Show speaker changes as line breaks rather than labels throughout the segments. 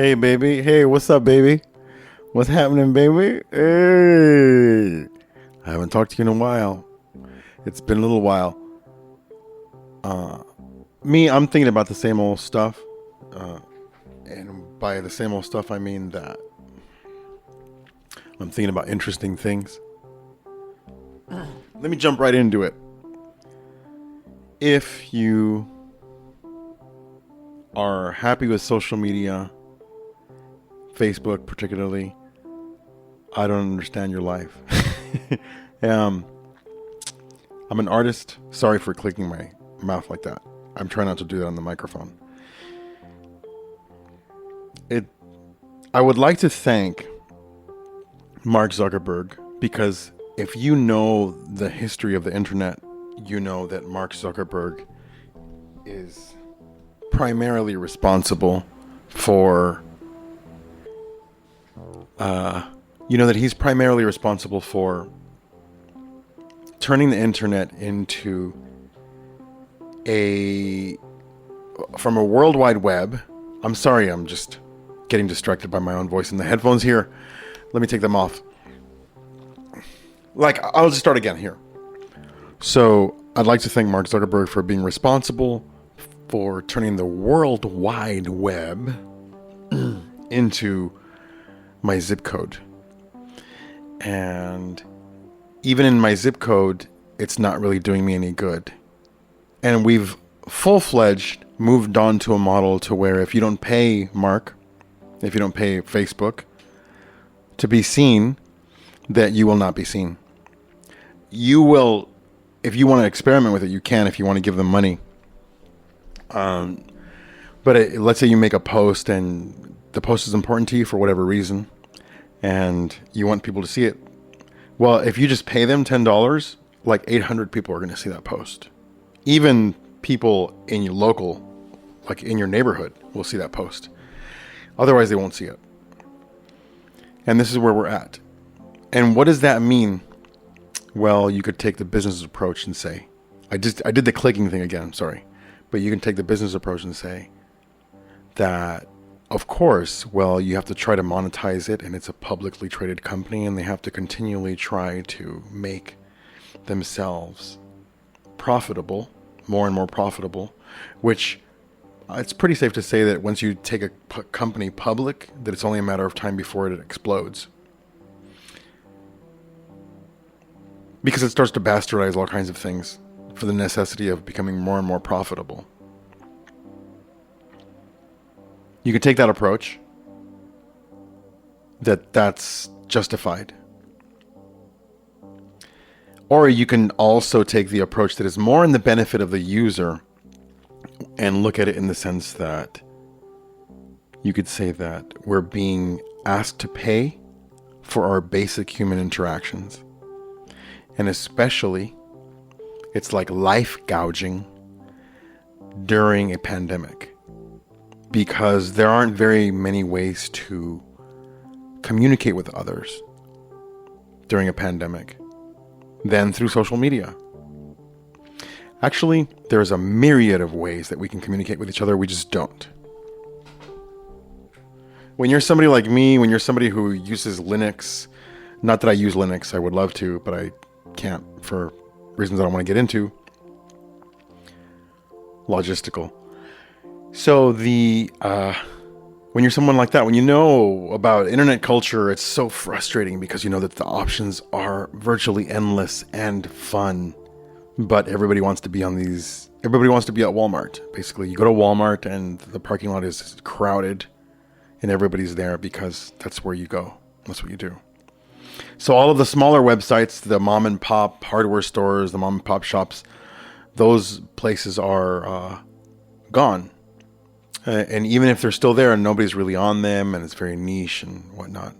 Hey, baby. Hey, what's up, baby? What's happening, baby? Hey. I haven't talked to you in a while. It's been a little while. I'm thinking about the same old stuff. And by the same old stuff, I mean that I'm thinking about interesting things. Let me jump right into it. If you are happy with social media, Facebook particularly, I don't understand your life. I'm an artist. Sorry for clicking my mouth like that. I'm trying not to do that on the microphone. I would like to thank Mark Zuckerberg because if you know the history of the internet, you know that Mark Zuckerberg is primarily responsible for he's primarily responsible for turning the internet into from a World Wide Web. I'm sorry, I'm just getting distracted by my own voice in the headphones here. Let me take them off. I'll just start again here. So I'd like to thank Mark Zuckerberg for being responsible for turning the World Wide Web into my zip code. And even in my zip code, it's not really doing me any good. And we've full-fledged moved on to a model to where if you don't pay Mark, if you don't pay Facebook to be seen, that you will not be seen. You will, if you want to experiment with it, you can if you want to give them money. Let's say you make a post and the post is important to you for whatever reason and you want people to see it. Well, if you just pay them $10, like 800 people are going to see that post. Even people in your local, like in your neighborhood, will see that post. Otherwise, they won't see it. And this is where we're at. And what does that mean? Well, you could take the business approach and say, I did the clicking thing again, I'm sorry. But you can take the business approach and say that, of course, well, you have to try to monetize it, and it's a publicly traded company, and they have to continually try to make themselves profitable, more and more profitable, which it's pretty safe to say that once you take a company public, that it's only a matter of time before it explodes. Because it starts to bastardize all kinds of things for the necessity of becoming more and more profitable. You can take that approach, that's justified. Or you can also take the approach that is more in the benefit of the user and look at it in the sense that you could say that we're being asked to pay for our basic human interactions. And especially, it's like life gouging during a pandemic. Because there aren't very many ways to communicate with others during a pandemic than through social media. Actually, there's a myriad of ways that we can communicate with each other, we just don't. When you're somebody like me, when you're somebody who uses Linux, not that I use Linux, I would love to, but I can't for reasons I don't want to get into, logistical. So when you're someone like that, when you know about internet culture, it's so frustrating because you know that the options are virtually endless and fun, but everybody wants to be at Walmart. Basically, you go to Walmart and the parking lot is crowded and everybody's there because that's where you go. That's what you do. So all of the smaller websites, the mom and pop hardware stores, the mom and pop shops, those places are gone. And even if they're still there and nobody's really on them and it's very niche and whatnot.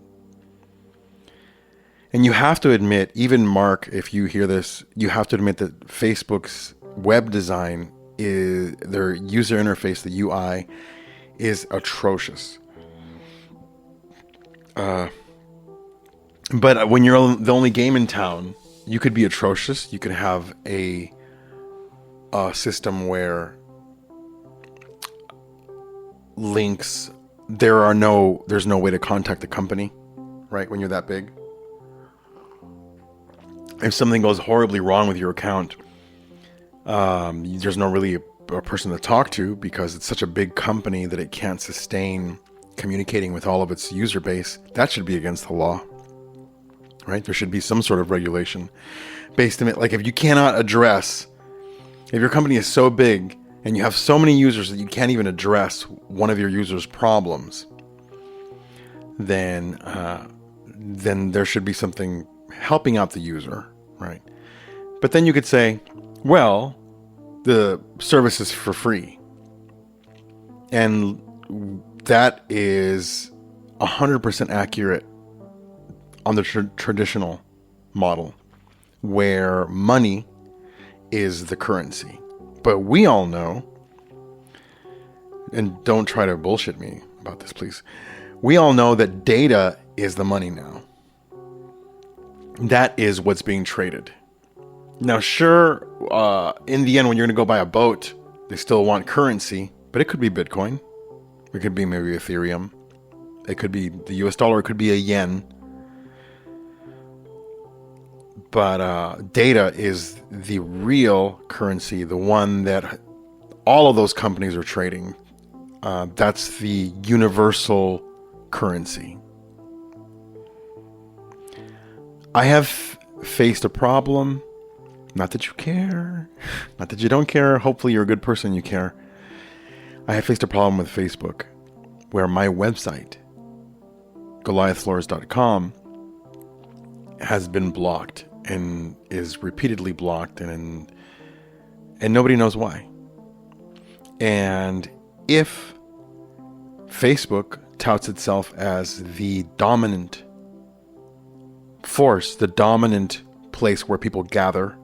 And you have to admit, even Mark, if you hear this, you have to admit that Facebook's web design their user interface, the UI, is atrocious. But when you're the only game in town, you could be atrocious. You could have a system where links there's no way to contact the company, right? When you're that big. If something goes horribly wrong with your account, there's no really a person to talk to because it's such a big company that it can't sustain communicating with all of its user base. That should be against the law, right? There should be some sort of regulation based on it. Like if you cannot address, if your company is so big and you have so many users that you can't even address one of your users' problems, then there should be something helping out the user, right? But then you could say, well, the service is for free. And that is 100% accurate on the traditional model where money is the currency. But we all know, and don't try to bullshit me about this, please. We all know that data is the money now. That is what's being traded. Now, sure, in the end, when you're going to go buy a boat, they still want currency, but it could be Bitcoin. It could be maybe Ethereum. It could be the US dollar. It could be a yen. But data is the real currency, the one that all of those companies are trading. That's the universal currency. I have faced a problem. Not that you care. Not that you don't care. Hopefully you're a good person, you care. I have faced a problem with Facebook where my website, goliathfloors.com, has been blocked and is repeatedly blocked and nobody knows why. And if Facebook touts itself as the dominant force, the dominant place where people gather,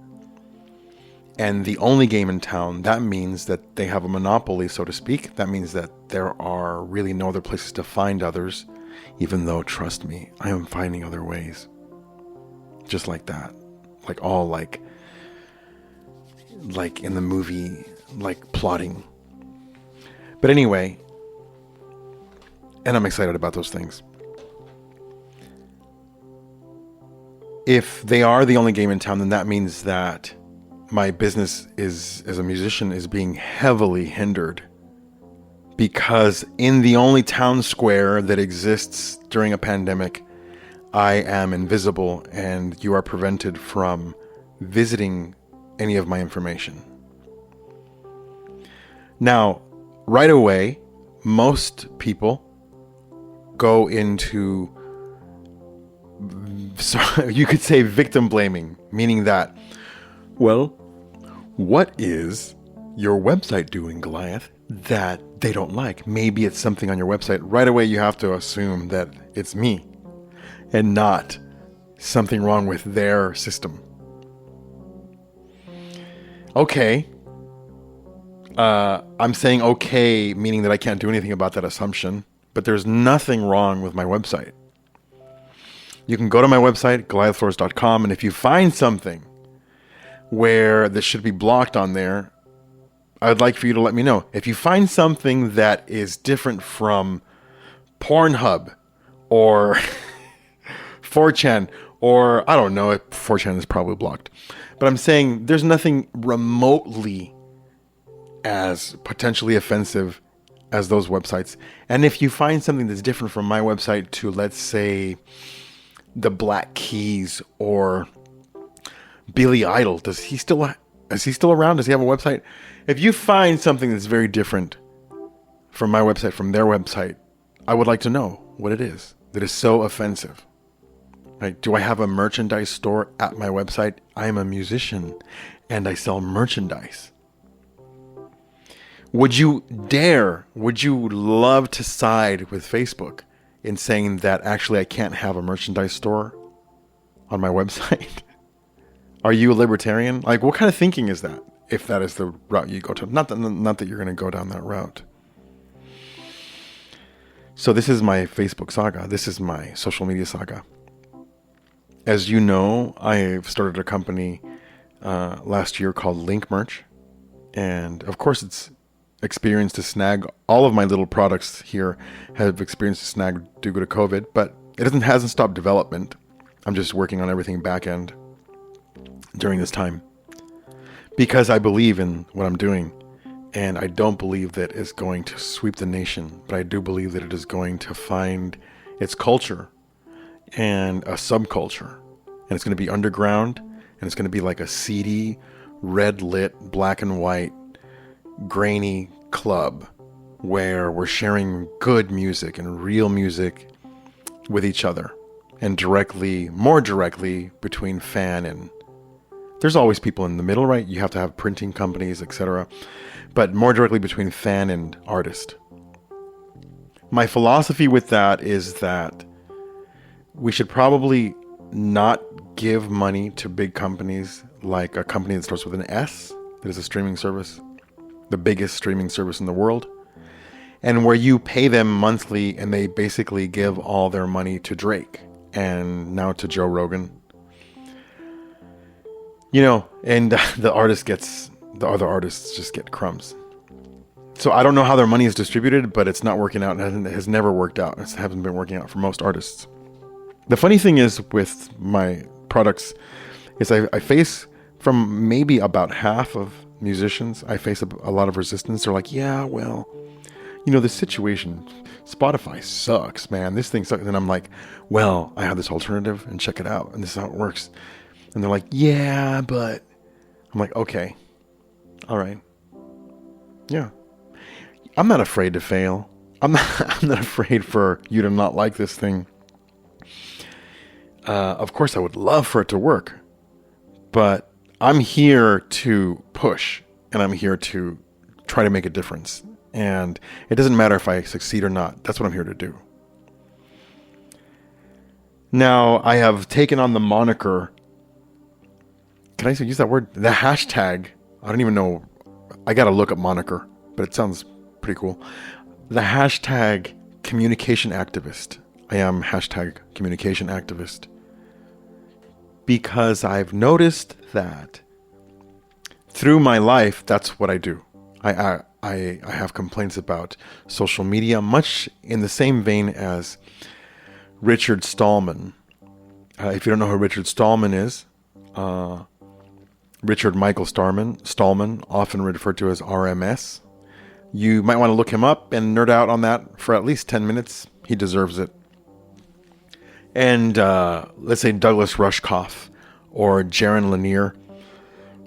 and the only game in town, that means that they have a monopoly, so to speak. That means that there are really no other places to find others, even though, trust me, I am finding other ways. Just like that. Like in the movie, like plotting. But anyway, and I'm excited about those things. If they are the only game in town, then that means that my business as a musician is being heavily hindered, because in the only town square that exists during a pandemic, I am invisible and you are prevented from visiting any of my information. Now, right away, most people go into, so you could say, victim blaming, meaning that, well, what is your website doing, Goliath, that they don't like? Maybe it's something on your website. Right away, you have to assume that it's me and not something wrong with their system. Okay. I'm saying okay, meaning that I can't do anything about that assumption, but there's nothing wrong with my website. You can go to my website, goliathfloors.com, and if you find something where this should be blocked on there, I would like for you to let me know. If you find something that is different from Pornhub or 4chan, or I don't know, 4chan is probably blocked. But I'm saying there's nothing remotely as potentially offensive as those websites. And if you find something that's different from my website to, let's say, the Black Keys or Billy Idol, is he still around? Does he have a website? If you find something that's very different from my website, from their website, I would like to know what it is that is so offensive. Right? Do I have a merchandise store at my website? I am a musician and I sell merchandise. Would you love to side with Facebook in saying that actually I can't have a merchandise store on my website? Are you a libertarian? Like, what kind of thinking is that? If that is the route you go to, not that you're going to go down that route. So this is my Facebook saga. This is my social media saga. As you know, I've started a company last year called Link Merch, and of course it's experienced a snag. All of my little products here have experienced a snag due to COVID, but it hasn't stopped development. I'm just working on everything back end during this time because I believe in what I'm doing, and I don't believe that it's going to sweep the nation, but I do believe that it is going to find its culture and a subculture, and it's going to be underground, and it's going to be like a seedy, red lit, black and white, grainy club where we're sharing good music and real music with each other, and more directly between fan and, there's always people in the middle, right? You have to have printing companies, etc. But more directly between fan and artist. My philosophy with that is that we should probably not give money to big companies like a company that starts with an S, that is a streaming service, the biggest streaming service in the world, and where you pay them monthly and they basically give all their money to Drake and now to Joe Rogan. And the other artists just get crumbs. So I don't know how their money is distributed, but it's not working out, and it has never worked out. It hasn't been working out for most artists. The funny thing is with my products is I face, from maybe about half of musicians, I face a lot of resistance. They're like, yeah, well, the situation, Spotify sucks, man. This thing sucks. And I'm like, well, I have this alternative, and check it out, and this is how it works. And they're like, yeah, but I'm like, okay, all right. Yeah. I'm not afraid to fail. I'm not afraid for you to not like this thing. Of course, I would love for it to work, but I'm here to push, and I'm here to try to make a difference. And it doesn't matter if I succeed or not. That's what I'm here to do. Now, I have taken on the moniker, can I use that word? The hashtag. I don't even know. I got to look up moniker, but it sounds pretty cool. The hashtag communication activist. I am hashtag communication activist because I've noticed that through my life, that's what I do. I have complaints about social media, much in the same vein as Richard Stallman. If you don't know who Richard Stallman is, Richard Michael Stallman, often referred to as RMS. You might want to look him up and nerd out on that for at least 10 minutes. He deserves it. And let's say Douglas Rushkoff or Jaron Lanier.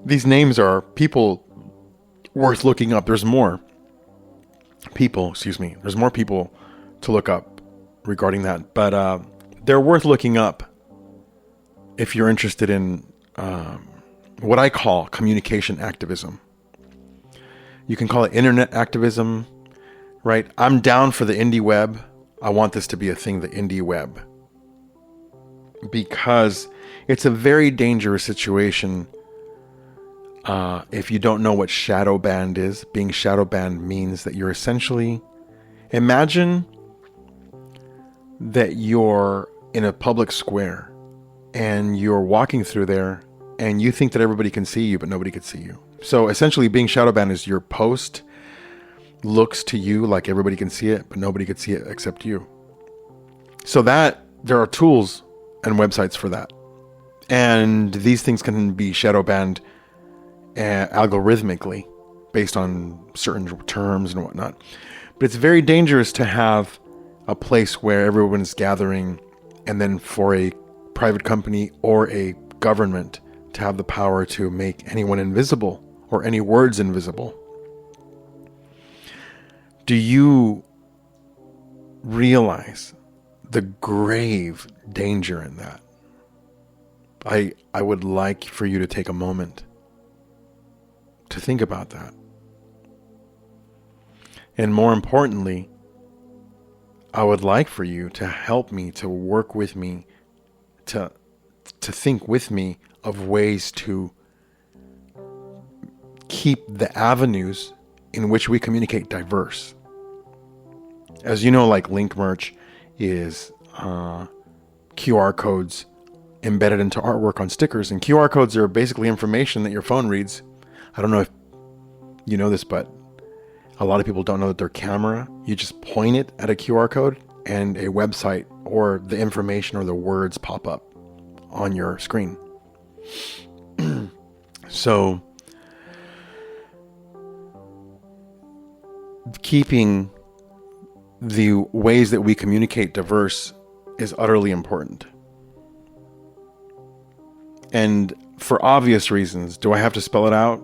These names are people worth looking up. There's more people to look up regarding that. But they're worth looking up if you're interested in what I call communication activism. You can call it internet activism, right? I'm down for the indie web. I want this to be a thing, the indie web, because it's a very dangerous situation if you don't know what shadow banned is. Being shadow banned means that you're essentially, imagine that you're in a public square and you're walking through there and you think that everybody can see you, but nobody can see you. So essentially being shadow banned is your post looks to you like everybody can see it, but nobody can see it except you. So that there are tools and websites for that. And these things can be shadow banned algorithmically based on certain terms and whatnot. But it's very dangerous to have a place where everyone is gathering and then for a private company or a government to have the power to make anyone invisible or any words invisible. Do you realize the grave danger in that? I would like for you to take a moment to think about that. And more importantly, I would like for you to help me, to work with me, to think with me of ways to keep the avenues in which we communicate diverse. As you know, like link merch is QR codes embedded into artwork on stickers, and QR codes are basically information that your phone reads. I don't know if you know this, but A lot of people don't know that their camera, you just point it at a QR code and a website or the information or the words pop up on your screen. So keeping the ways that we communicate diverse is utterly important. And for obvious reasons, do I have to spell it out?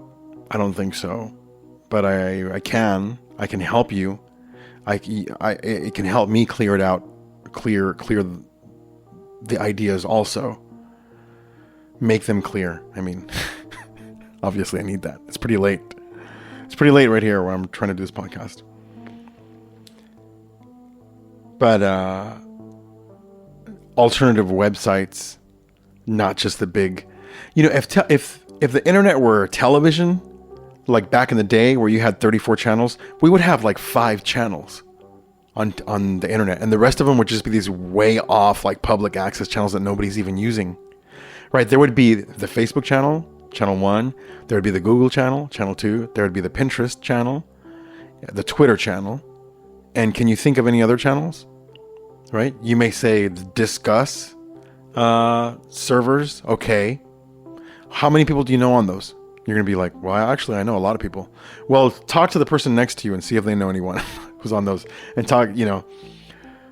I don't think so. But I can help you. It can help me clear it out, clear the ideas also. Make them clear. I mean, obviously I need that. It's pretty late. It's pretty late right here where I'm trying to do this podcast. But alternative websites, not just the big, if the internet were television, like back in the day where you had 34 channels, we would have like 5 channels on the internet, and the rest of them would just be these way off like public access channels that nobody's even using. Right? There would be the Facebook channel, channel 1, there would be the Google channel, channel 2, there would be the Pinterest channel, the Twitter channel, and can you think of any other channels? Right? You may say discuss servers. Okay. How many people do you know on those? You're going to be like, well, actually, I know a lot of people. Well, talk to the person next to you and see if they know anyone who's on those. And talk, you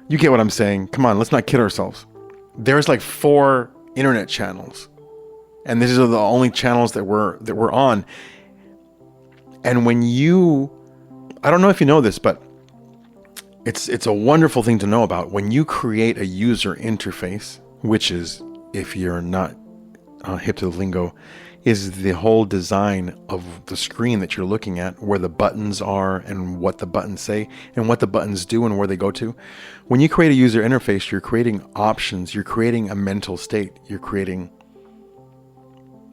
get what I'm saying. Come on, let's not kid ourselves. There's like 4 internet channels. And these are the only channels that we're on. And when I don't know if you know this, but it's a wonderful thing to know about. When you create a user interface, which is, if you're not hip to the lingo, is the whole design of the screen that you're looking at, where the buttons are and what the buttons say and what the buttons do and where they go to. When you create a user interface, you're creating options, you're creating a mental state, you're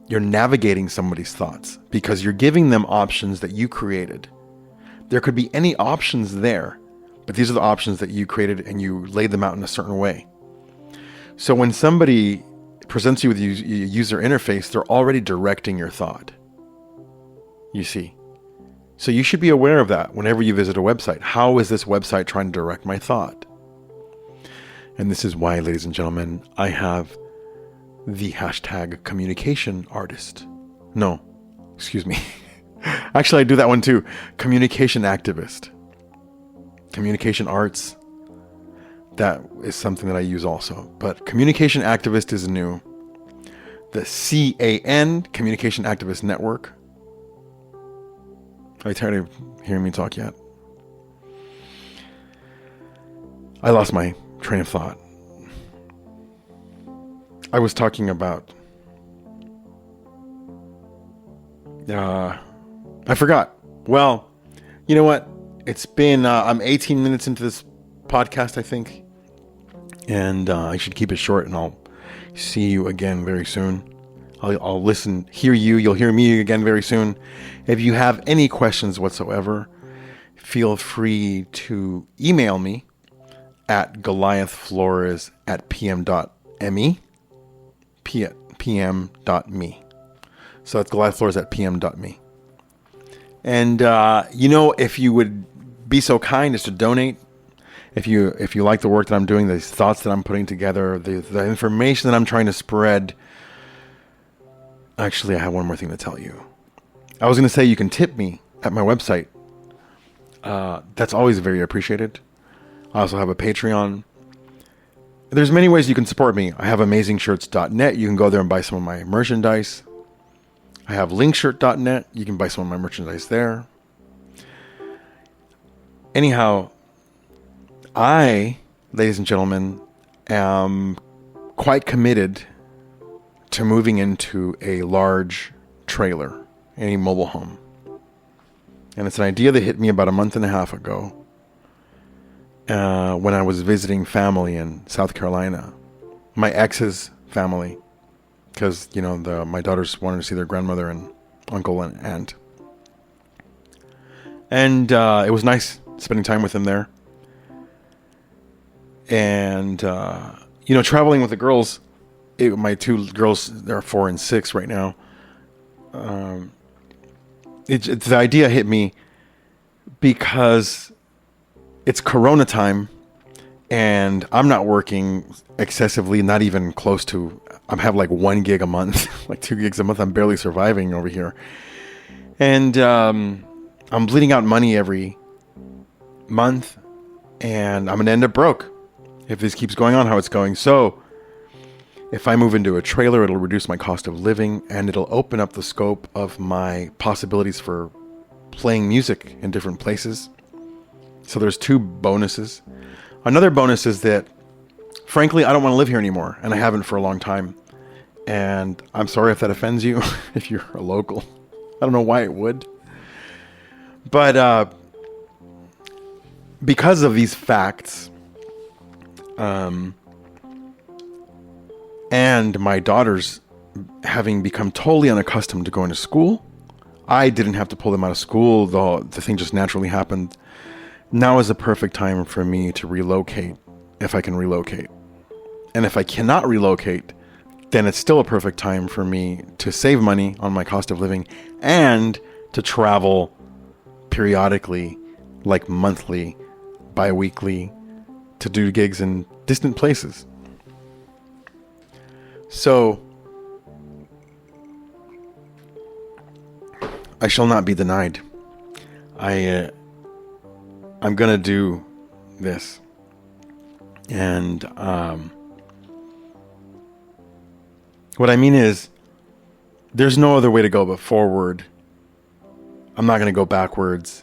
navigating somebody's thoughts because you're giving them options that you created. There could be any options there, but these are the options that you created and you laid them out in a certain way. So when somebody presents you with a user interface, they're already directing your thought. You see. So you should be aware of that whenever you visit a website. How is this website trying to direct my thought? And this is why, ladies and gentlemen, I have the hashtag communication artist. No, excuse me. Actually, I do that one too. Communication activist. Communication arts. That is something that I use also. But communication activist is new. The CAN, Communication Activist Network. Are you tired of hearing me talk yet? I lost my train of thought. I was talking about... I forgot. Well, you know what? It's been... I'm 18 minutes into this podcast, I think. And I should keep it short, and I'll see you again very soon. I'll hear you. You'll hear me again very soon. If you have any questions whatsoever, feel free to email me at goliathflores@pm.me. pm.me. So that's goliathflores@pm.me. And, if you would be so kind as to donate, if you like the work that I'm doing, the thoughts that I'm putting together, the information that I'm trying to spread. Actually, I have one more thing to tell you. I was going to say you can tip me at my website. That's always very appreciated. I also have a Patreon. There's many ways you can support me. I have amazingshirts.net. You can go there and buy some of my merchandise. I have linkshirt.net. You can buy some of my merchandise there. Anyhow, I, ladies and gentlemen, am quite committed to moving into a large trailer, a mobile home. And it's an idea that hit me about a month and a half ago when I was visiting family in South Carolina. My ex's family, because, my daughters wanted to see their grandmother and uncle and aunt. And it was nice spending time with them there. And, traveling with the girls, my 2 girls, they're 4 and 6 right now. The idea hit me because it's Corona time and I'm not working excessively, not even close to, I have like 1 gig a month, like 2 gigs a month. I'm barely surviving over here. And I'm bleeding out money every month and I'm going to end up broke if this keeps going on how it's going. So if I move into a trailer, it'll reduce my cost of living and it'll open up the scope of my possibilities for playing music in different places. So there's 2 bonuses. Another bonus is that, frankly, I don't want to live here anymore, and I haven't for a long time. And I'm sorry if that offends you, if you're a local. I don't know why it would. But because of these facts, and my daughters having become totally unaccustomed to going to school, I didn't have to pull them out of school. The thing just naturally happened. Now is the perfect time for me to relocate, if I can relocate. And if I cannot relocate, then it's still a perfect time for me to save money on my cost of living and to travel periodically, like monthly, bi-weekly, to do gigs in distant places. So I shall not be denied. I'm gonna do this, and what I mean is, there's no other way to go but forward. I'm not gonna go backwards,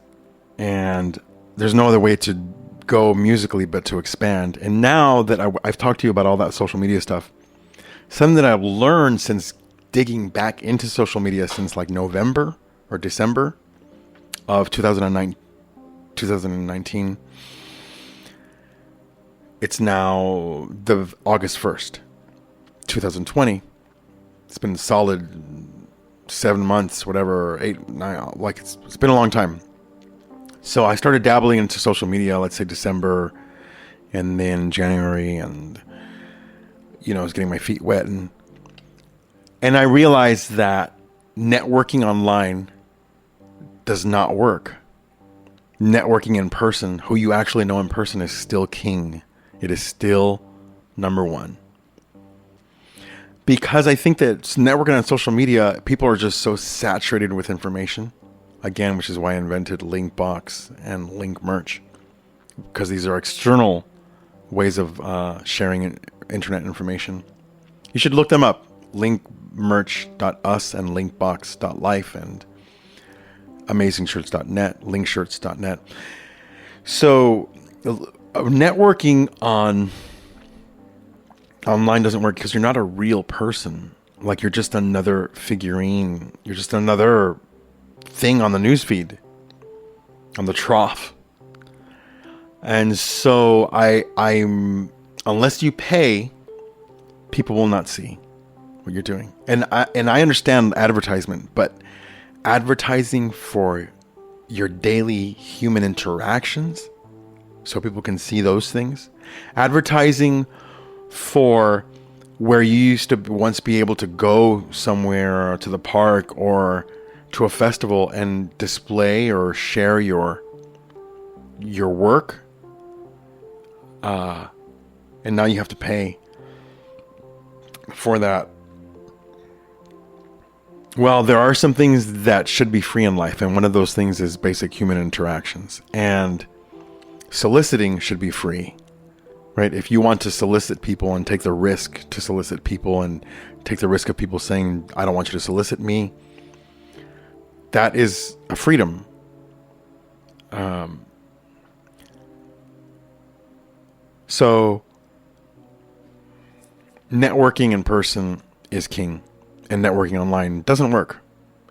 and there's no other way to go musically but to expand. And now that I've talked to you about all that social media stuff, something that I've learned since digging back into social media since like November or December of 2019. It's now the August 1st, 2020. It's been solid 7 months, whatever, 8, 9, like it's been a long time. So I started dabbling into social media, let's say December, and then January, and I was getting my feet wet, and I realized that networking online does not work. Networking in person, who you actually know in person, is still king. It is still number one. Because I think that networking on social media, people are just so saturated with information. Again, which is why I invented Linkbox and Link Merch. Because these are external ways of sharing internet information. You should look them up. Linkmerch.us and Linkbox.life and amazingshirts.net, linkshirts.net. So networking online doesn't work because you're not a real person. Like, you're just another figurine. You're just another thing on the newsfeed, on the trough. And so I'm unless you pay, people will not see what you're doing. And I understand advertisement, but advertising for your daily human interactions, so people can see those things. Advertising for where you used to once be able to go somewhere, or to the park or to a festival and display or share your work, and now you have to pay for that. Well, there are some things that should be free in life, and one of those things is basic human interactions. And soliciting should be free, right? If you want to solicit people and take the risk to solicit people and take the risk of people saying, I don't want you to solicit me, that is a freedom. So networking in person is king, and networking online doesn't work.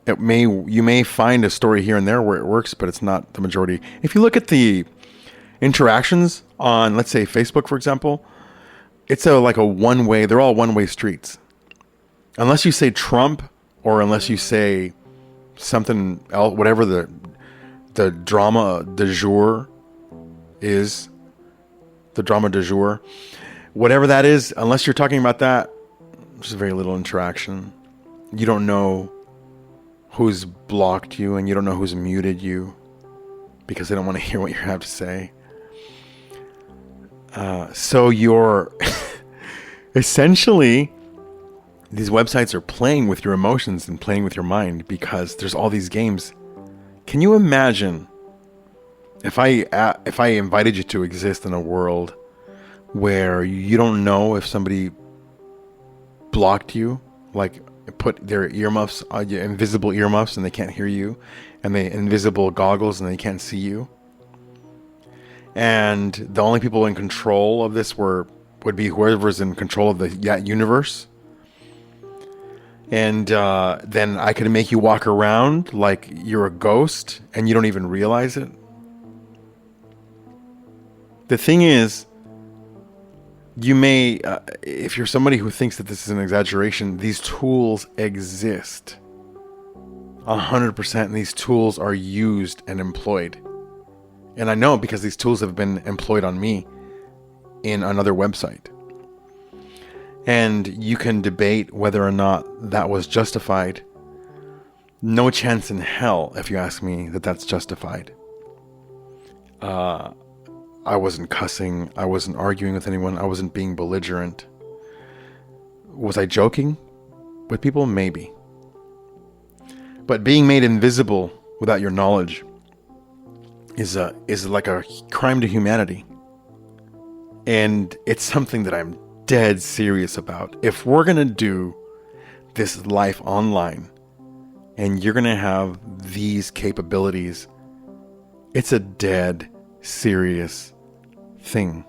You may find a story here and there where it works, but it's not the majority. If you look at the interactions on, let's say, Facebook, for example, it's like a one-way. They're all one-way streets. Unless you say Trump, or unless you say something else, whatever the drama du jour is, the drama du jour, whatever that is, unless you're talking about that, there's very little interaction. You don't know who's blocked you, and you don't know who's muted you. because they don't want to hear what you have to say. So you're essentially, these websites are playing with your emotions and playing with your mind because there's all these games. Can you imagine if I invited you to exist in a world where you don't know if somebody blocked you, like put their earmuffs, invisible earmuffs, and they can't hear you, and they invisible goggles and they can't see you, and the only people in control of this would be whoever's in control of that universe, and then I could make you walk around like you're a ghost and you don't even realize it. The thing is, you may, if you're somebody who thinks that this is an exaggeration, these tools exist 100%, and these tools are used and employed. And I know because these tools have been employed on me in another website. And you can debate whether or not that was justified. No chance in hell, if you ask me, that that's justified. I wasn't cussing. I wasn't arguing with anyone. I wasn't being belligerent. Was I joking with people? Maybe. But being made invisible without your knowledge is like a crime to humanity. And it's something that I'm dead serious about. If we're going to do this life online and you're going to have these capabilities, it's a dead serious thing.